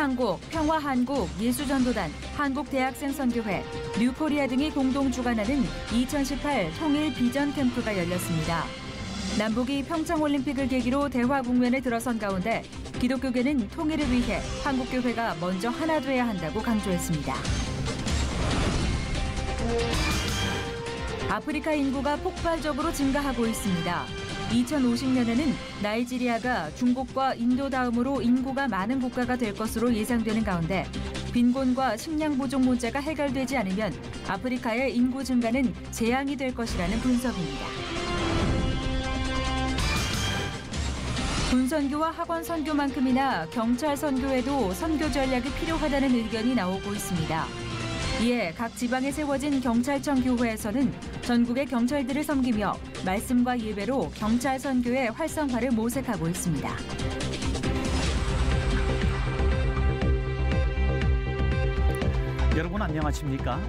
한국, 평화한국, 예수전도단, 한국대학생선교회, 뉴코리아 등이 공동 주관하는 2018 통일 비전 캠프가 열렸습니다. 남북이 평창올림픽을 계기로 대화 국면에 들어선 가운데 기독교계는 통일을 위해 한국교회가 먼저 하나 돼야 한다고 강조했습니다. 아프리카 인구가 폭발적으로 증가하고 있습니다. 2050년에는 나이지리아가 중국과 인도 다음으로 인구가 많은 국가가 될 것으로 예상되는 가운데 빈곤과 식량 부족 문제가 해결되지 않으면 아프리카의 인구 증가는 재앙이 될 것이라는 분석입니다. 군선교와 학원선교만큼이나 경찰선교에도 선교 전략이 필요하다는 의견이 나오고 있습니다. 이에 각 지방에 세워진 경찰청 교회에서는 전국의 경찰들을 섬기며 말씀과 예배로 경찰 선교의 활성화를 모색하고 있습니다. 여러분 안녕하십니까?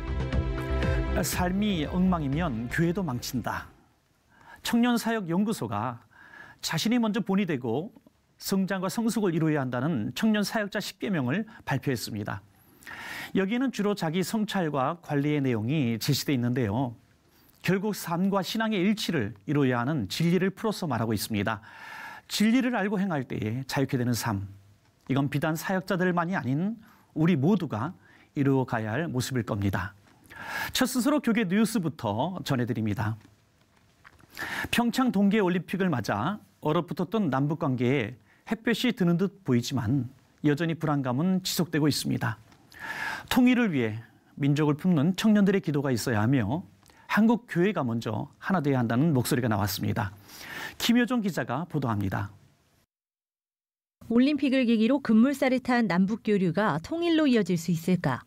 삶이 엉망이면 교회도 망친다. 청년사역연구소가 자신이 먼저 본이 되고 성장과 성숙을 이루어야 한다는 청년사역자 10계명을 발표했습니다. 여기에는 주로 자기 성찰과 관리의 내용이 제시되어 있는데요. 결국 삶과 신앙의 일치를 이루어야 하는 진리를 풀어서 말하고 있습니다. 진리를 알고 행할 때에 자유케 되는 삶. 이건 비단 사역자들만이 아닌 우리 모두가 이루어가야 할 모습일 겁니다. 첫 스스로 교계 뉴스부터 전해드립니다. 평창 동계올림픽을 맞아 얼어붙었던 남북관계에 햇볕이 드는 듯 보이지만 여전히 불안감은 지속되고 있습니다. 통일을 위해 민족을 품는 청년들의 기도가 있어야 하며 한국 교회가 먼저 하나 되어야 한다는 목소리가 나왔습니다. 김효정 기자가 보도합니다. 올림픽을 계기로 급물살을 탄 남북 교류가 통일로 이어질 수 있을까?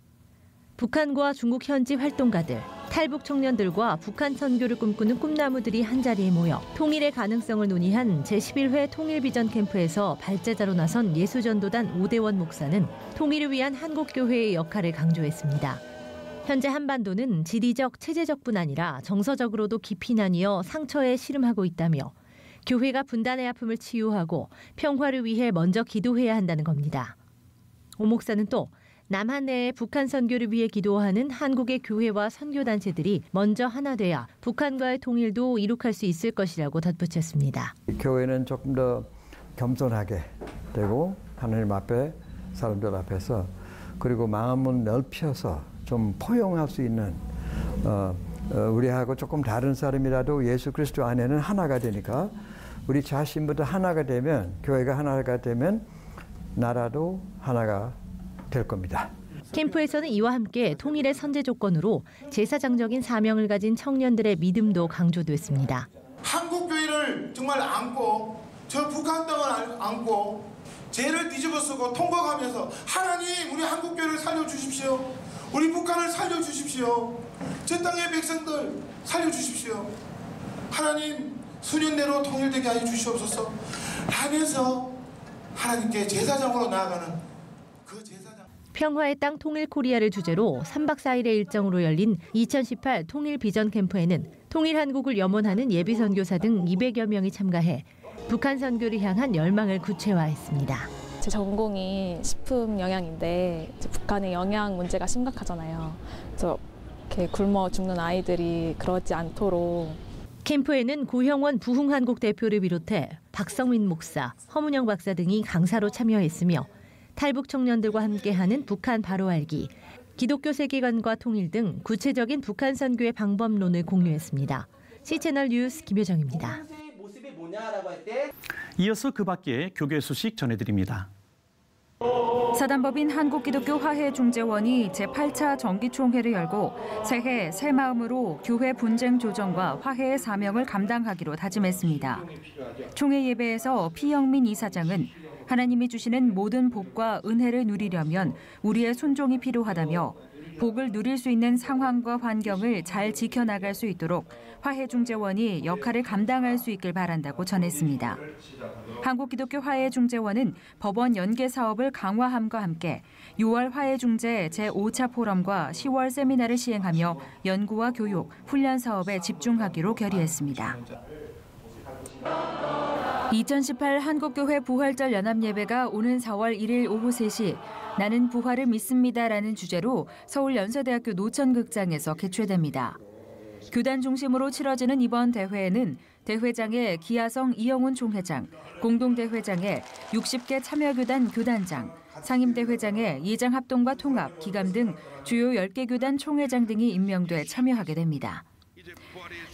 북한과 중국 현지 활동가들, 탈북 청년들과 북한 선교를 꿈꾸는 꿈나무들이 한자리에 모여 통일의 가능성을 논의한 제11회 통일비전 캠프에서 발제자로 나선 예수전도단 오대원 목사는 통일을 위한 한국교회의 역할을 강조했습니다. 현재 한반도는 지리적, 체제적뿐 아니라 정서적으로도 깊이 나뉘어 상처에 씨름하고 있다며 교회가 분단의 아픔을 치유하고 평화를 위해 먼저 기도해야 한다는 겁니다. 오 목사는 또 남한 내에 북한 선교를 위해 기도하는 한국의 교회와 선교단체들이 먼저 하나 돼야 북한과의 통일도 이룩할 수 있을 것이라고 덧붙였습니다. 교회는 조금 더 겸손하게 되고 하나님 앞에 사람들 앞에서 그리고 마음을 넓혀서 좀 포용할 수 있는 우리하고 조금 다른 사람이라도 예수 그리스도 안에는 하나가 되니까 우리 자신부터 하나가 되면 교회가 하나가 되면 나라도 하나가 될 겁니다. 캠프에서는 이와 함께 통일의 선제 조건으로 제사장적인 사명을 가진 청년들의 믿음도 강조됐습니다. 한국 교회를 정말 안고 저 북한 땅을 안고 죄를 뒤집어쓰고 통곡하면서 하나님 우리 한국 교회를 살려주십시오. 우리 북한을 살려주십시오. 저 땅의 백성들 살려주십시오. 하나님 수년 내로 통일되게 하여 주시옵소서 하면서 하나님께 제사장으로 나아가는 그 제사장. 평화의 땅 통일 코리아를 주제로 3박 4일의 일정으로 열린 2018 통일 비전 캠프에는 통일 한국을 염원하는 예비 선교사 등 200여 명이 참가해 북한 선교를 향한 열망을 구체화했습니다. 제 전공이 식품 영양인데 북한의 영양 문제가 심각하잖아요. 그래서 이렇게 굶어 죽는 아이들이 그러지 않도록. 캠프에는 고형원 부흥한국 대표를 비롯해 박성민 목사, 허문영 박사 등이 강사로 참여했으며 탈북 청년들과 함께하는 북한 바로 알기, 기독교 세계관과 통일 등 구체적인 북한 선교의 방법론을 공유했습니다. C채널 뉴스 김효정입니다. 이어서 그 밖에 교계 소식 전해드립니다. 사단법인 한국기독교화해중재원이 제8차 정기총회를 열고 새해 새 마음으로 교회 분쟁 조정과 화해의 사명을 감당하기로 다짐했습니다. 총회 예배에서 피영민 이사장은 하나님이 주시는 모든 복과 은혜를 누리려면 우리의 순종이 필요하다며 복을 누릴 수 있는 상황과 환경을 잘 지켜나갈 수 있도록 화해중재원이 역할을 감당할 수 있길 바란다고 전했습니다. 한국기독교화해중재원은 법원 연계 사업을 강화함과 함께 6월 화해중재 제5차 포럼과 10월 세미나를 시행하며 연구와 교육, 훈련 사업에 집중하기로 결의했습니다. 2018 한국교회 부활절 연합예배가 오는 4월 1일 오후 3시 나는 부활을 믿습니다라는 주제로 서울 연세대학교 노천극장에서 개최됩니다. 교단 중심으로 치러지는 이번 대회에는 대회장에 기아성 이영훈 총회장, 공동대회장에 60개 참여교단 교단장, 상임대회장에 예장합동과 통합, 기감 등 주요 10개 교단 총회장 등이 임명돼 참여하게 됩니다.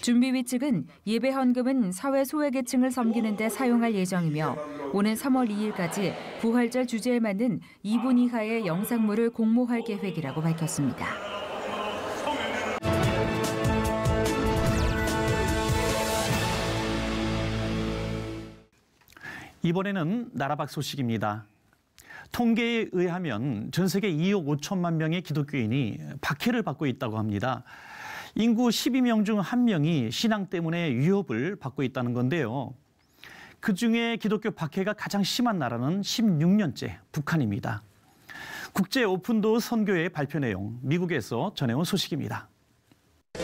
준비위 측은 예배 헌금은 사회 소외계층을 섬기는 데 사용할 예정이며 오는 3월 2일까지 부활절 주제에 맞는 2분 이하의 영상물을 공모할 계획이라고 밝혔습니다. 이번에는 나라밖 소식입니다. 통계에 의하면 전 세계 2억 5천만 명의 기독교인이 박해를 받고 있다고 합니다. 인구 12명 중 1명이 신앙 때문에 위협을 받고 있다는 건데요. 그중에 기독교 박해가 가장 심한 나라는 16년째 북한입니다. 국제 오픈도어 선교회 발표 내용 미국에서 전해온 소식입니다.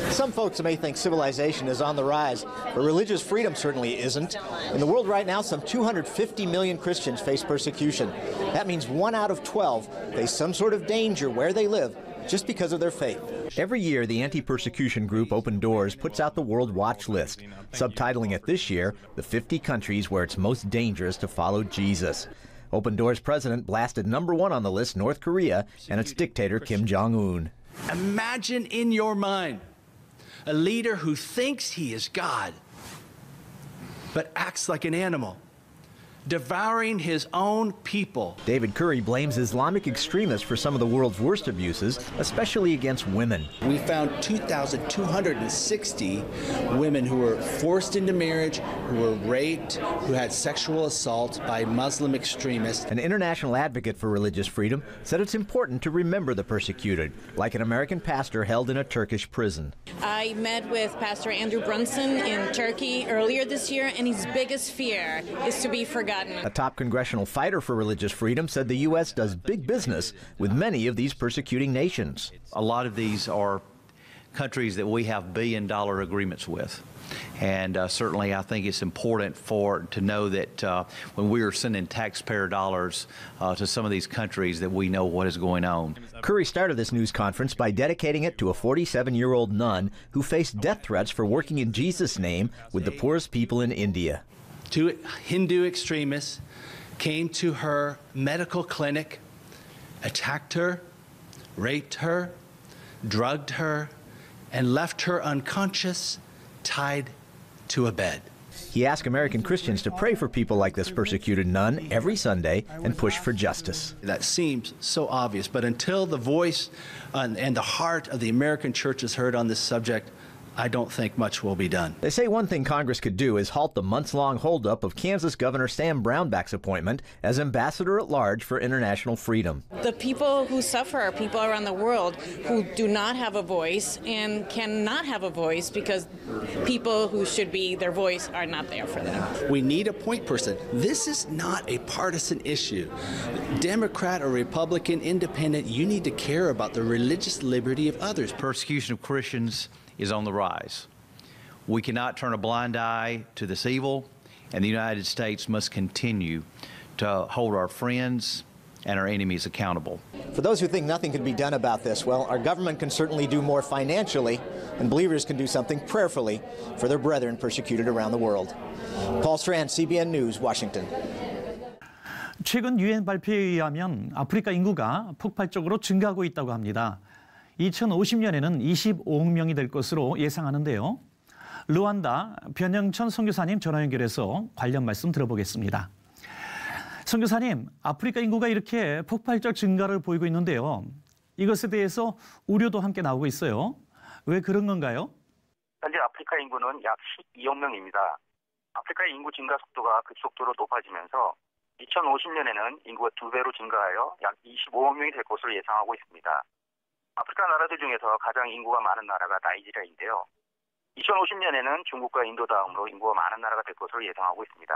Some folks may think civilization is on the rise, but religious freedom certainly isn't. In the world right now, some 250 million Christians face persecution. That means 1 out of 12 face some sort of danger where they live just because of their faith. Every year, the anti-persecution group Open Doors puts out the World Watch List, subtitling it this year, the 50 countries where it's most dangerous to follow Jesus. Open Doors president blasted #1 on the list North Korea and its dictator Kim Jong-un. Imagine in your mind a leader who thinks he is God, but acts like an animal, devouring his own people. David Curry blames Islamic extremists for some of the world's worst abuses, especially against women. We found 2,260 women who were forced into marriage, who were raped, who had sexual assault by Muslim extremists. An international advocate for religious freedom said it's important to remember the persecuted, like an American pastor held in a Turkish prison. I met with Pastor Andrew Brunson in Turkey earlier this year, and his biggest fear is to be forgotten. A top congressional fighter for religious freedom said the U.S. does big business with many of these persecuting nations. A lot of these are countries that we have billion-dollar agreements with. And certainly I think it's important to know that when we are sending taxpayer dollars to some of these countries that we know what is going on. Curry started this news conference by dedicating it to a 47-year-old nun who faced death threats for working in Jesus' name with the poorest people in India. 2 Hindu extremists came to her medical clinic, attacked her, raped her, drugged her, and left her unconscious, tied to a bed. He asked American Christians to pray for people like this persecuted nun every Sunday and push for justice. That seems so obvious, but until the voice and the heart of the American church is heard on this subject, I don't think much will be done. They say one thing Congress could do is halt the months-long holdup of Kansas Governor Sam Brownback's appointment as ambassador at large for international freedom. The people who suffer are people around the world who do not have a voice and cannot have a voice because people who should be their voice are not there for them. We need a point person. This is not a partisan issue. Democrat or Republican, independent, you need to care about the religious liberty of others. Persecution of Christians is on the rise. We cannot turn a blind eye to this evil, and the United States must continue to hold our friends and our enemies accountable. For those who think nothing can be done about this, well, our government can certainly do more financially, and believers can do something prayerfully for their brethren persecuted around the world. Paul Strand, CBN News, Washington. 최근 유엔 발표에 의하면 아프리카 인구가 폭발적으로 증가하고 있다고 합니다. 2050년에는 25억 명이 될 것으로 예상하는데요. 르완다 변영천 선교사님 전화 연결해서 관련 말씀 들어보겠습니다. 선교사님, 아프리카 인구가 이렇게 폭발적 증가를 보이고 있는데요. 이것에 대해서 우려도 함께 나오고 있어요. 왜 그런 건가요? 현재 아프리카 인구는 약 12억 명입니다. 아프리카의 인구 증가 속도가 급속도로 높아지면서 2050년에는 인구가 2배로 증가하여 약 25억 명이 될 것으로 예상하고 있습니다. 아프리카 나라들 중에서 가장 인구가 많은 나라가 나이지리아인데요. 2050년에는 중국과 인도 다음으로 인구가 많은 나라가 될 것으로 예상하고 있습니다.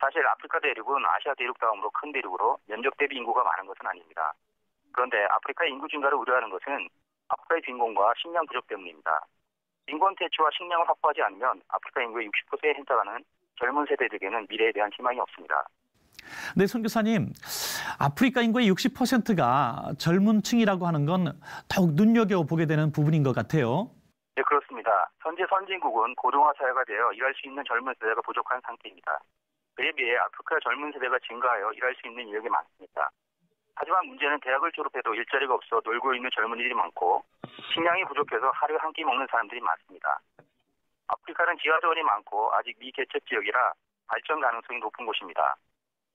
사실 아프리카 대륙은 아시아 대륙 다음으로 큰 대륙으로 면적 대비 인구가 많은 것은 아닙니다. 그런데 아프리카의 인구 증가를 우려하는 것은 아프리카의 빈곤과 식량 부족 때문입니다. 인권 퇴치와 식량을 확보하지 않으면 아프리카 인구의 60%에 해당하는 젊은 세대들에게는 미래에 대한 희망이 없습니다. 네, 선교사님, 아프리카 인구의 60%가 젊은 층이라고 하는 건 더욱 눈여겨보게 되는 부분인 것 같아요. 네, 그렇습니다. 현재 선진국은 고도화 사회가 되어 일할 수 있는 젊은 세대가 부족한 상태입니다. 그에 비해 아프리카 젊은 세대가 증가하여 일할 수 있는 인력이 많습니다. 하지만 문제는 대학을 졸업해도 일자리가 없어 놀고 있는 젊은이들이 많고 식량이 부족해서 하루에 한 끼 먹는 사람들이 많습니다. 아프리카는 지하자원이 많고 아직 미개척 지역이라 발전 가능성이 높은 곳입니다.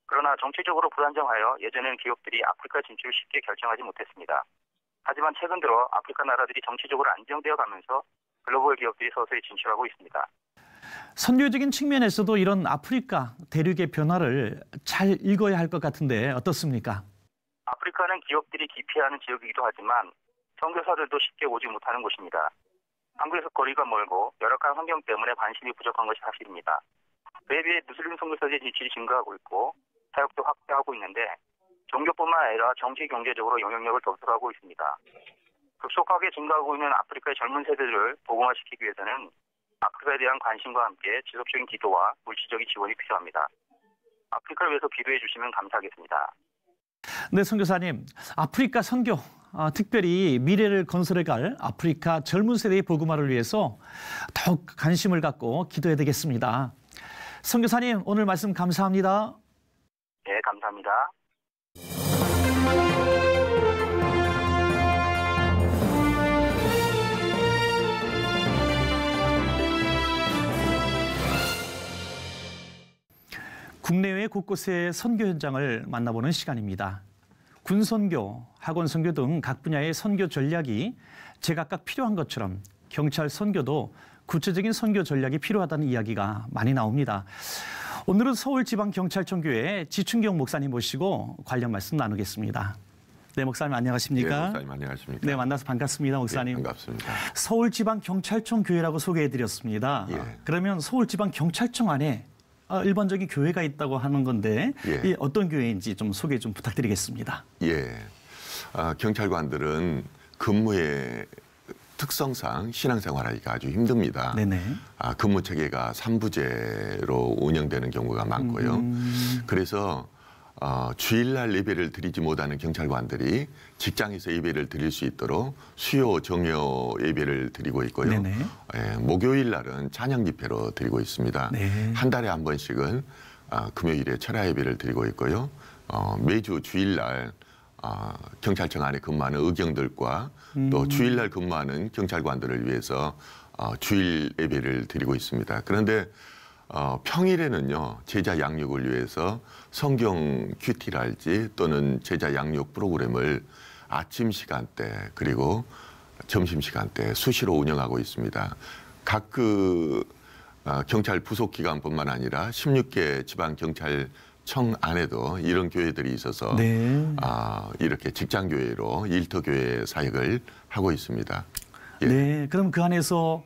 그러나 정치적으로 불안정하여 예전에는 기업들이 아프리카 진출을 쉽게 결정하지 못했습니다. 하지만 최근 들어 아프리카 나라들이 정치적으로 안정되어 가면서 글로벌 기업들이 서서히 진출하고 있습니다. 선교적인 측면에서도 이런 아프리카 대륙의 변화를 잘 읽어야 할 것 같은데 어떻습니까? 아프리카는 기업들이 기피하는 지역이기도 하지만 선교사들도 쉽게 오지 못하는 곳입니다. 한국에서 거리가 멀고 열악한 환경 때문에 관심이 부족한 것이 사실입니다. 그에 비해 무슬림 선교사들의 지출이 증가하고 있고 사역도 확대하고 있는데 종교뿐만 아니라 정치 경제적으로 영향력을 덮어가고 있습니다. 급속하게 증가하고 있는 아프리카의 젊은 세대들을 복음화시키기 위해서는 아프리카에 대한 관심과 함께 지속적인 기도와 물질적인 지원이 필요합니다. 아프리카를 위해서 기도해 주시면 감사하겠습니다. 네, 선교사님, 아프리카 선교, 특별히 미래를 건설해갈 아프리카 젊은 세대의 복음화를 위해서 더욱 관심을 갖고 기도해야 되겠습니다. 선교사님, 오늘 말씀 감사합니다. 네, 감사합니다. 국내외 곳곳의 선교 현장을 만나보는 시간입니다. 군선교, 학원선교 등 각 분야의 선교 전략이 제각각 필요한 것처럼 경찰 선교도 구체적인 선교 전략이 필요하다는 이야기가 많이 나옵니다. 오늘은 서울지방경찰청교회 지춘경 목사님 모시고 관련 말씀 나누겠습니다. 네, 목사님 안녕하십니까? 네, 목사님 안녕하십니까? 네, 만나서 반갑습니다, 목사님. 네, 반갑습니다. 서울지방경찰청 교회라고 소개해드렸습니다. 예. 그러면 서울지방경찰청 안에 일반적인 교회가 있다고 하는 건데 이 어떤 교회인지 좀 소개 좀 부탁드리겠습니다. 예, 경찰관들은 근무의 특성상 신앙생활하기가 아주 힘듭니다. 네네. 근무 체계가 3부제로 운영되는 경우가 많고요. 그래서 주일날 예배를 드리지 못하는 경찰관들이 직장에서 예배를 드릴 수 있도록 수요 정요 예배를 드리고 있고요. 예, 목요일 날은 찬양 집회로 드리고 있습니다. 네. 한 달에 한 번씩은 금요일에 철야 예배를 드리고 있고요. 매주 주일날 경찰청 안에 근무하는 의경들과 또 주일날 근무하는 경찰관들을 위해서 주일 예배를 드리고 있습니다. 그런데 평일에는요, 제자 양육을 위해서 성경 큐티랄지 또는 제자 양육 프로그램을 아침 시간대 그리고 점심 시간대 수시로 운영하고 있습니다. 각 경찰 부속 기관뿐만 아니라 16개 지방 경찰청 안에도 이런 교회들이 있어서 네. 이렇게 직장 교회로 일터 교회 사역을 하고 있습니다. 예. 네, 그럼 그 안에서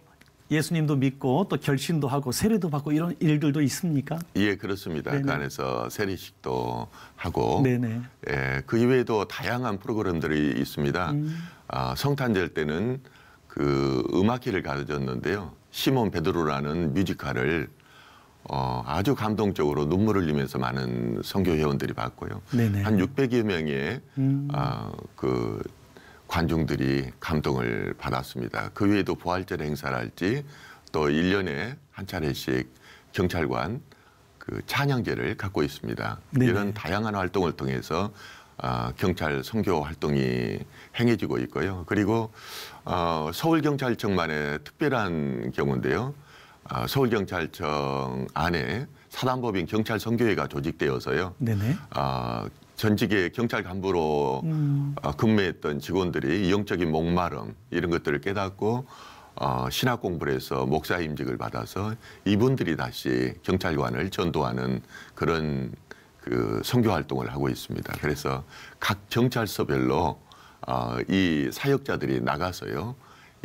예수님도 믿고 또 결신도 하고 세례도 받고 이런 일들도 있습니까? 예, 그렇습니다. 네네. 그 안에서 세례식도 하고, 네네. 예, 그 이외에도 다양한 프로그램들이 있습니다. 성탄절 때는 그 음악회를 가져줬는데요. 시몬 베드로라는 뮤지컬을 아주 감동적으로 눈물을 흘리면서 많은 선교 회원들이 봤고요. 네네. 한 600여 명의 그 관중들이 감동을 받았습니다. 그 외에도 부활절 행사를 할지 또 1년에 한 차례씩 경찰관 그 찬양제를 갖고 있습니다. 네네. 이런 다양한 활동을 통해서 경찰 선교 활동이 행해지고 있고요. 그리고 서울경찰청만의 특별한 경우인데요. 서울경찰청 안에 사단법인 경찰선교회가 조직되어서요. 네네. 전직의 경찰 간부로 근무했던 직원들이 영적인 목마름 이런 것들을 깨닫고 신학 공부를 해서 목사 임직을 받아서 이분들이 다시 경찰관을 전도하는 그런 그 선교 활동을 하고 있습니다. 그래서 각 경찰서별로 이 사역자들이 나가서요,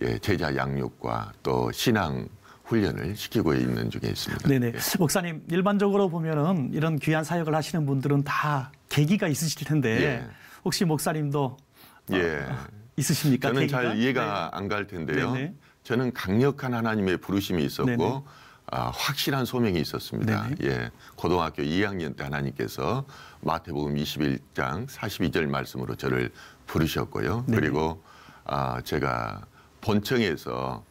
예, 제자 양육과 또 신앙 훈련을 시키고 있는 중에 있습니다. 네네. 예. 목사님, 일반적으로 보면은 이런 귀한 사역을 하시는 분들은 다 계기가 있으실 텐데 예. 혹시 목사님도 예. 있으십니까? 저는 계기가? 잘 이해가 안 갈 텐데요. 네네. 저는 강력한 하나님의 부르심이 있었고 네네. 확실한 소명이 있었습니다. 네네. 예, 고등학교 2학년 때 하나님께서 마태복음 21장 42절 말씀으로 저를 부르셨고요. 네네. 그리고 제가 본청에서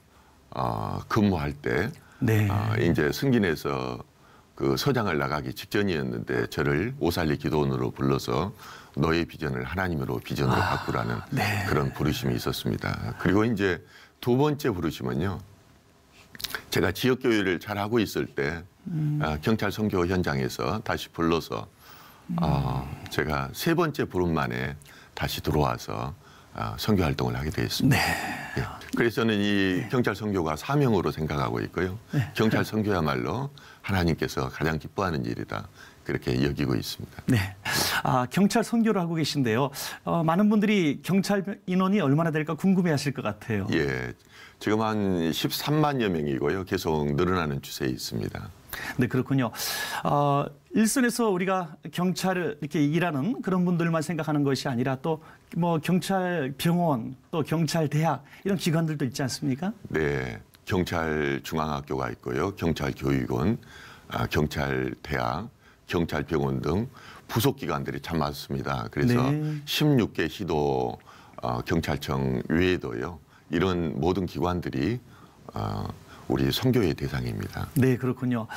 근무할 때 네. 이제 승진해서 그 서장을 나가기 직전이었는데 저를 오살리 기도원으로 불러서 너의 비전을 하나님으로 비전으로 바꾸라는 네. 그런 부르심이 있었습니다. 그리고 이제 두 번째 부르심은요. 제가 지역교회를 잘 하고 있을 때 경찰 선교 현장에서 다시 불러서 제가 세 번째 부름 만에 다시 들어와서 선교 활동을 하게 되었습니다. 네. 예. 그래서 저는 이 경찰 선교가 사명으로 생각하고 있고요. 네. 경찰 선교야말로 하나님께서 가장 기뻐하는 일이다. 그렇게 여기고 있습니다. 네. 경찰 선교를 하고 계신데요. 많은 분들이 경찰 인원이 얼마나 될까 궁금해 하실 것 같아요. 예. 지금 한 13만여 명이고요. 계속 늘어나는 추세에 있습니다. 네, 그렇군요. 일선에서 우리가 경찰을 이렇게 일하는 그런 분들만 생각하는 것이 아니라 또 뭐 경찰 병원, 또 경찰 대학 이런 기관들도 있지 않습니까? 네. 경찰 중앙학교가 있고요. 경찰 교육원, 경찰 대학, 경찰 병원 등 부속 기관들이 참 많습니다. 그래서 네. 16개 시도 경찰청 외에도요. 이런 모든 기관들이 우리 선교의 대상입니다. 네, 그렇군요.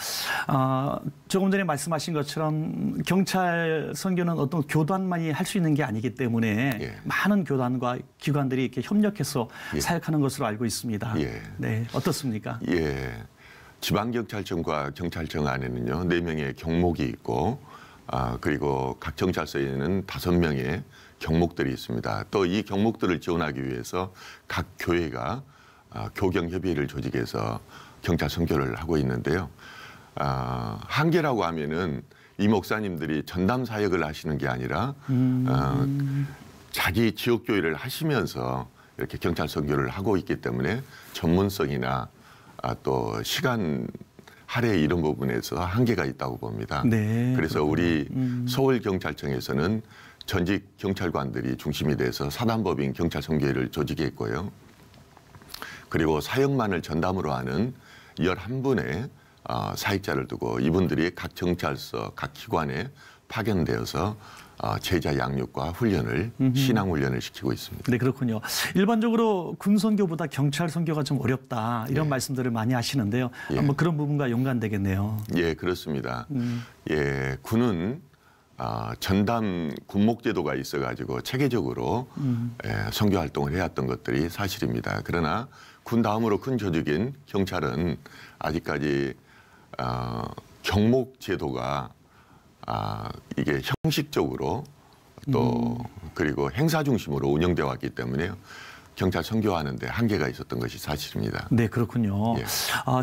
조금 전에 말씀하신 것처럼 경찰 선교는 어떤 교단만이 할 수 있는 게 아니기 때문에 예. 많은 교단과 기관들이 이렇게 협력해서 예. 사역하는 것으로 알고 있습니다. 예. 네, 어떻습니까? 예. 지방경찰청과 경찰청 안에는요, 4명의 경목이 있고, 그리고 각 경찰서에는 5명의 경목들이 있습니다. 또 이 경목들을 지원하기 위해서 각 교회가 교경협의회를 조직해서 경찰 선교를 하고 있는데요. 한계라고 하면은 이 목사님들이 전담 사역을 하시는 게 아니라 자기 지역교회를 하시면서 이렇게 경찰 선교를 하고 있기 때문에 전문성이나 또 시간 할애 이런 부분에서 한계가 있다고 봅니다. 네, 그래서 우리 서울경찰청에서는 전직 경찰관들이 중심이 돼서 사단법인 경찰 선교회를 조직했고요. 그리고 사역만을 전담으로 하는 11분의 사역자를 두고 이분들이 각 경찰서, 각 기관에 파견되어서 제자 양육과 훈련을, 신앙 훈련을 시키고 있습니다. 네, 그렇군요. 일반적으로 군 선교보다 경찰 선교가 좀 어렵다 이런 말씀들을 많이 하시는데요. 예. 뭐 그런 부분과 연관되겠네요. 예, 그렇습니다. 예, 군은 전담 군목제도가 있어가지고 체계적으로 선교 활동을 해왔던 것들이 사실입니다. 그러나 군 다음으로 큰 조직인 경찰은 아직까지 경목제도가 이게 형식적으로 또 그리고 행사 중심으로 운영되어 왔기 때문에 경찰 선교하는데 한계가 있었던 것이 사실입니다. 네, 그렇군요. 예.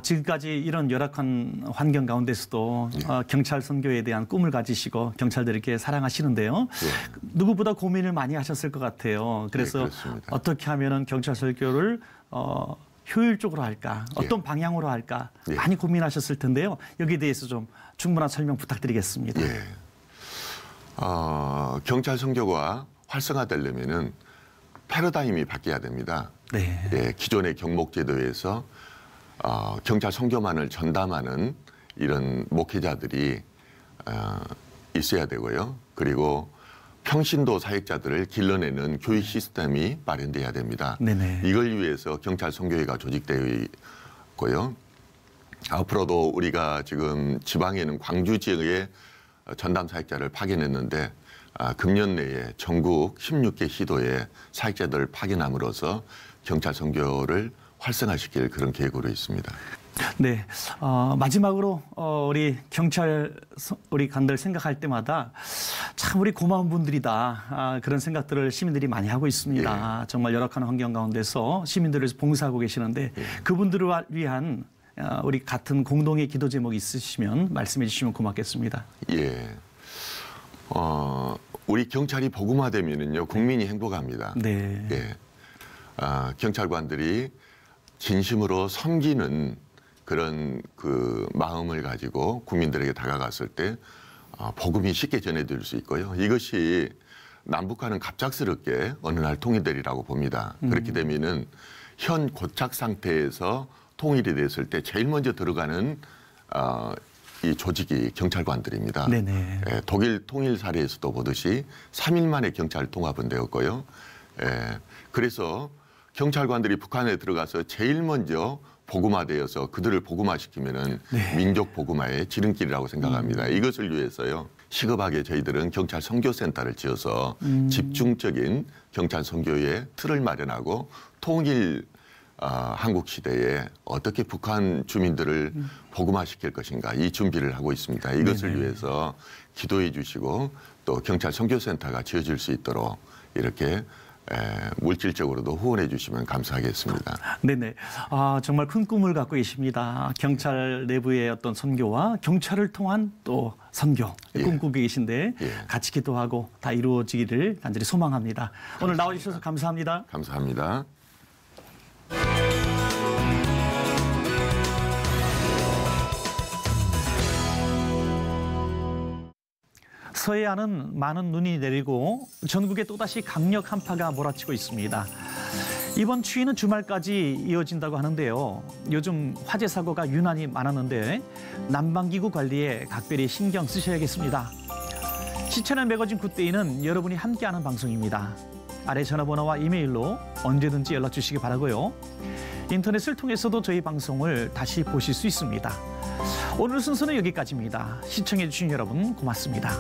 지금까지 이런 열악한 환경 가운데서도 경찰 선교에 대한 꿈을 가지시고 경찰들을 이렇게 사랑하시는데요. 예. 누구보다 고민을 많이 하셨을 것 같아요. 그래서 그렇습니다. 어떻게 하면은 경찰 선교를 효율적으로 할까, 어떤 방향으로 할까 많이 고민하셨을 텐데요. 여기에 대해서 좀 충분한 설명 부탁드리겠습니다. 예. 경찰 선교가 활성화되려면은 패러다임이 바뀌어야 됩니다. 네. 예, 기존의 경목제도에서 경찰 선교만을 전담하는 이런 목회자들이 있어야 되고요. 그리고 평신도 사역자들을 길러내는 교육 시스템이 마련돼야 됩니다. 네네. 이걸 위해서 경찰 선교회가 조직되어 있고요. 앞으로도 우리가 지금 지방에는 광주 지역에 전담 사역자를 파견했는데 금년 내에 전국 16개 시도에 사역자들을 파견함으로써 경찰 선교를 활성화시킬 그런 계획으로 있습니다. 네, 마지막으로 우리 경찰 우리 간들 생각할 때마다 참 우리 고마운 분들이다 그런 생각들을 시민들이 많이 하고 있습니다. 예. 정말 열악한 환경 가운데서 시민들을 위해서 봉사하고 계시는데 그분들을 위한 우리 같은 공동의 기도 제목이 있으시면 말씀해 주시면 고맙겠습니다. 예. 우리 경찰이 복음화되면은요 국민이 행복합니다. 네. 예. 경찰관들이 진심으로 섬기는 그런 그 마음을 가지고 국민들에게 다가갔을 때 복음이 쉽게 전해질 수 있고요. 이것이 남북한은 갑작스럽게 어느 날 통일되리라고 봅니다. 그렇게 되면은 현 고착 상태에서 통일이 됐을 때 제일 먼저 들어가는 이 조직이 경찰관들입니다. 네네. 예, 독일 통일 사례에서도 보듯이 3일 만에 경찰 통합은 되었고요. 예, 그래서 경찰관들이 북한에 들어가서 제일 먼저 복음화되어서 그들을 복음화시키면은 네. 민족 복음화의 지름길이라고 생각합니다. 이것을 위해서요. 시급하게 저희들은 경찰 선교센터를 지어서 집중적인 경찰 선교의 틀을 마련하고 통일 한국 시대에 어떻게 북한 주민들을 복음화시킬 것인가 이 준비를 하고 있습니다. 이것을 네네. 위해서 기도해 주시고 또 경찰 선교센터가 지어질 수 있도록 이렇게 물질적으로도 후원해 주시면 감사하겠습니다. 네네. 정말 큰 꿈을 갖고 계십니다. 경찰 내부의 어떤 선교와 경찰을 통한 또 선교 꿈꾸고 계신데 같이 기도하고 다 이루어지기를 간절히 소망합니다. 오늘 나와주셔서 감사합니다. 감사합니다. 서해안은 많은 눈이 내리고 전국에 또다시 강력 한파가 몰아치고 있습니다. 이번 추위는 주말까지 이어진다고 하는데요. 요즘 화재 사고가 유난히 많았는데 난방기구 관리에 각별히 신경 쓰셔야겠습니다. 시청자 매거진 굿데이는 여러분이 함께하는 방송입니다. 아래 전화번호와 이메일로 언제든지 연락 주시기 바라고요. 인터넷을 통해서도 저희 방송을 다시 보실 수 있습니다. 오늘 순서는 여기까지입니다. 시청해주신 여러분 고맙습니다.